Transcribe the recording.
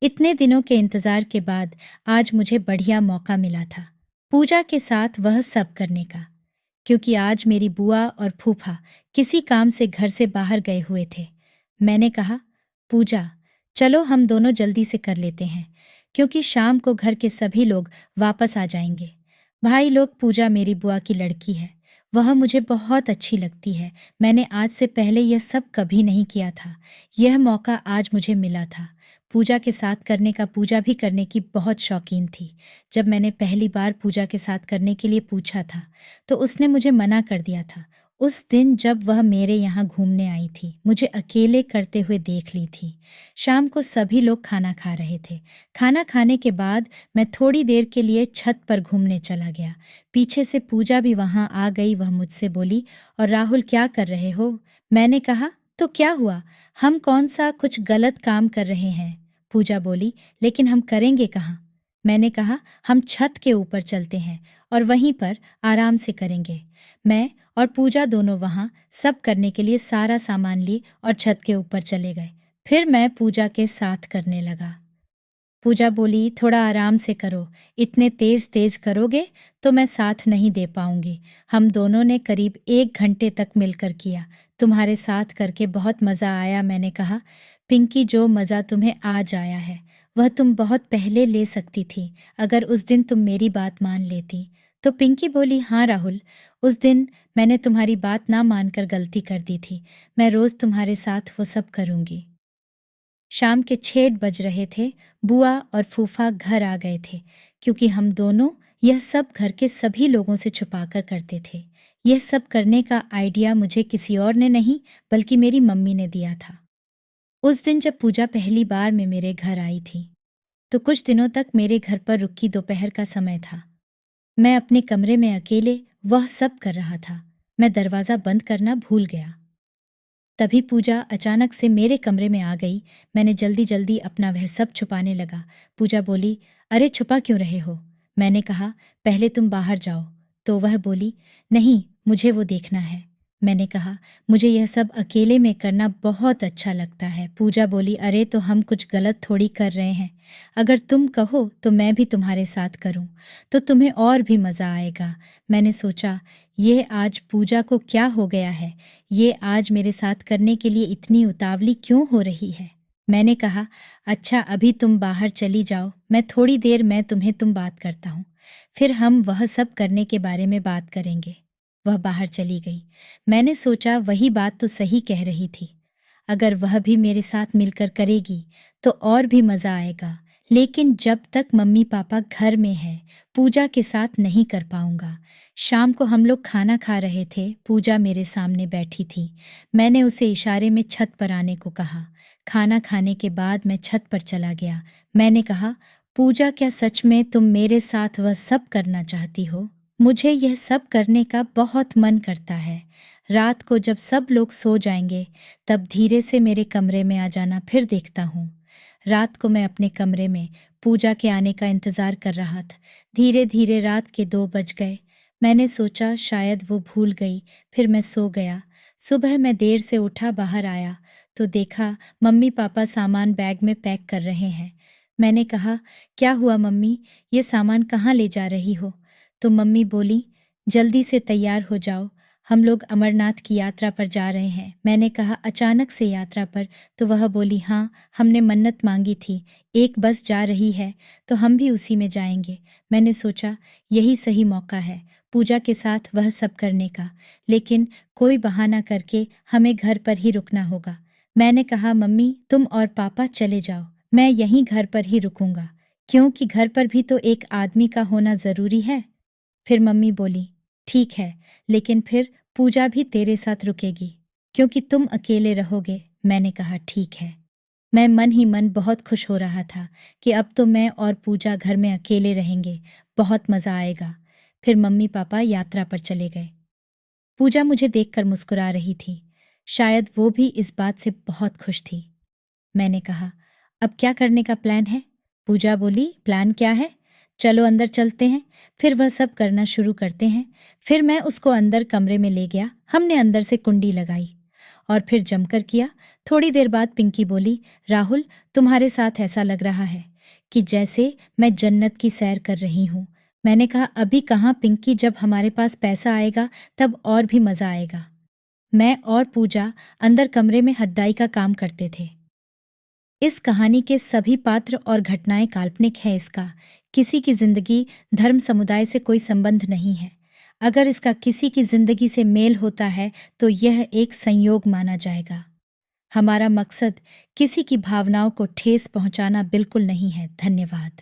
इतने दिनों के इंतजार के बाद आज मुझे बढ़िया मौका मिला था पूजा के साथ वह सब करने का। क्योंकि आज मेरी बुआ और फूफा किसी काम से घर से बाहर गए हुए थे। मैंने कहा, पूजा, चलो हम दोनों जल्दी से कर लेते हैं, क्योंकि शाम को घर के सभी लोग वापस आ जाएंगे। भाई लोग, पूजा मेरी बुआ की लड़की है, वह मुझे बहुत अच्छी लगती है। मैंने आज से पहले यह सब कभी नहीं किया था। यह मौका आज मुझे मिला था पूजा के साथ करने का। पूजा भी करने की बहुत शौकीन थी। जब मैंने पहली बार पूजा के साथ करने के लिए पूछा था तो उसने मुझे मना कर दिया था। उस दिन जब वह मेरे यहाँ घूमने आई थी, मुझे अकेले करते हुए देख ली थी। शाम को सभी लोग खाना खा रहे थे। खाना खाने के बाद मैं थोड़ी देर के लिए छत पर घूमने चला गया। पीछे से पूजा भी वहाँ आ गई। वह मुझसे बोली, और राहुल, क्या कर रहे हो? मैंने कहा, तो क्या हुआ, हम कौन सा कुछ गलत काम कर रहे हैं? पूजा बोली, लेकिन हम करेंगे कहाँ? मैंने कहा, हम छत के ऊपर चलते हैं और वहीं पर आराम से करेंगे। मैं और पूजा दोनों वहाँ सब करने के लिए सारा सामान ली और छत के ऊपर चले गए। फिर मैं पूजा के साथ करने लगा। पूजा बोली, थोड़ा आराम से करो, इतने तेज तेज करोगे तो मैं साथ नहीं दे पाऊंगी। हम दोनों ने करीब 1 घंटे तक मिलकर किया। तुम्हारे साथ करके बहुत मज़ा आया। मैंने कहा, पिंकी, जो मज़ा तुम्हें आज आया है वह तुम बहुत पहले ले सकती थी, अगर उस दिन तुम मेरी बात मान लेती। तो पिंकी बोली, हाँ राहुल, उस दिन मैंने तुम्हारी बात ना मानकर गलती कर दी थी। मैं रोज़ तुम्हारे साथ वो सब करूँगी। शाम के 6 बज रहे थे। बुआ और फूफा घर आ गए थे, क्योंकि हम दोनों यह सब घर के सभी लोगों से छुपाकर करते थे। यह सब करने का आइडिया मुझे किसी और ने नहीं, बल्कि मेरी मम्मी ने दिया था। उस दिन जब पूजा पहली बार में मेरे घर आई थी, तो कुछ दिनों तक मेरे घर पर रुकी दोपहर का समय था। मैं अपने कमरे में अकेले वह सब कर रहा था। मैं दरवाज़ा बंद करना भूल गया। तभी पूजा अचानक से मेरे कमरे में आ गई। मैंने जल्दी जल्दी अपना वह सब छुपाने लगा। पूजा बोली, अरे छुपा क्यों रहे हो? मैंने कहा, पहले तुम बाहर जाओ। तो वह बोली, नहीं, मुझे वो देखना है। मैंने कहा, मुझे यह सब अकेले में करना बहुत अच्छा लगता है। पूजा बोली, अरे तो हम कुछ गलत थोड़ी कर रहे हैं। अगर तुम कहो तो मैं भी तुम्हारे साथ करूं, तो तुम्हें और भी मज़ा आएगा। मैंने सोचा, ये आज पूजा को क्या हो गया है? ये आज मेरे साथ करने के लिए इतनी उतावली क्यों हो रही है? मैंने कहा, अच्छा अभी तुम बाहर चली जाओ, मैं थोड़ी देर में तुम बात करता हूँ, फिर हम वह सब करने के बारे में बात करेंगे। वह बाहर चली गई। मैंने सोचा, वही बात तो सही कह रही थी। अगर वह भी मेरे साथ मिलकर करेगी तो और भी मज़ा आएगा। लेकिन जब तक मम्मी पापा घर में है, पूजा के साथ नहीं कर पाऊंगा। शाम को हम लोग खाना खा रहे थे। पूजा मेरे सामने बैठी थी। मैंने उसे इशारे में छत पर आने को कहा। खाना खाने के बाद मैं छत पर चला गया। मैंने कहा, पूजा, क्या सच में तुम मेरे साथ वह सब करना चाहती हो? मुझे यह सब करने का बहुत मन करता है। रात को जब सब लोग सो जाएंगे तब धीरे से मेरे कमरे में आ जाना, फिर देखता हूँ। रात को मैं अपने कमरे में पूजा के आने का इंतज़ार कर रहा था। धीरे धीरे रात के 2 बज गए। मैंने सोचा शायद वो भूल गई, फिर मैं सो गया। सुबह मैं देर से उठा, बाहर आया तो देखा मम्मी पापा सामान बैग में पैक कर रहे हैं। मैंने कहा, क्या हुआ मम्मी, ये सामान कहाँ ले जा रही हो? तो मम्मी बोली, जल्दी से तैयार हो जाओ, हम लोग अमरनाथ की यात्रा पर जा रहे हैं। मैंने कहा, अचानक से यात्रा पर? तो वह बोली, हाँ, हमने मन्नत मांगी थी, एक बस जा रही है तो हम भी उसी में जाएंगे। मैंने सोचा यही सही मौका है पूजा के साथ वह सब करने का, लेकिन कोई बहाना करके हमें घर पर ही रुकना होगा। मैंने कहा, मम्मी तुम और पापा चले जाओ, मैं यहीं घर पर ही रुकूंगा, क्योंकि घर पर भी तो एक आदमी का होना ज़रूरी है। फिर मम्मी बोली, ठीक है, लेकिन फिर पूजा भी तेरे साथ रुकेगी, क्योंकि तुम अकेले रहोगे। मैंने कहा, ठीक है। मैं मन ही मन बहुत खुश हो रहा था कि अब तो मैं और पूजा घर में अकेले रहेंगे, बहुत मज़ा आएगा। फिर मम्मी पापा यात्रा पर चले गए। पूजा मुझे देखकर मुस्कुरा रही थी। शायद वो भी इस बात से बहुत खुश थी। मैंने कहा, अब क्या करने का प्लान है? पूजा बोली, प्लान क्या है? चलो अंदर चलते हैं, फिर वह सब करना शुरू करते हैं। फिर मैं उसको अंदर कमरे में ले गया। हमने अंदर से कुंडी लगाई और फिर जमकर किया। थोड़ी देर बाद पिंकी बोली, राहुल, तुम्हारे साथ ऐसा लग रहा है कि जैसे मैं जन्नत की सैर कर रही हूँ। मैंने कहा, अभी कहाँ पिंकी, जब हमारे पास पैसा आएगा तब और भी मज़ा आएगा। मैं और पूजा अंदर कमरे में हद्दाई का काम करते थे। इस कहानी के सभी पात्र और घटनाएं काल्पनिक हैं। इसका किसी की जिंदगी, धर्म, समुदाय से कोई संबंध नहीं है। अगर इसका किसी की जिंदगी से मेल होता है तो यह एक संयोग माना जाएगा। हमारा मकसद किसी की भावनाओं को ठेस पहुंचाना बिल्कुल नहीं है। धन्यवाद।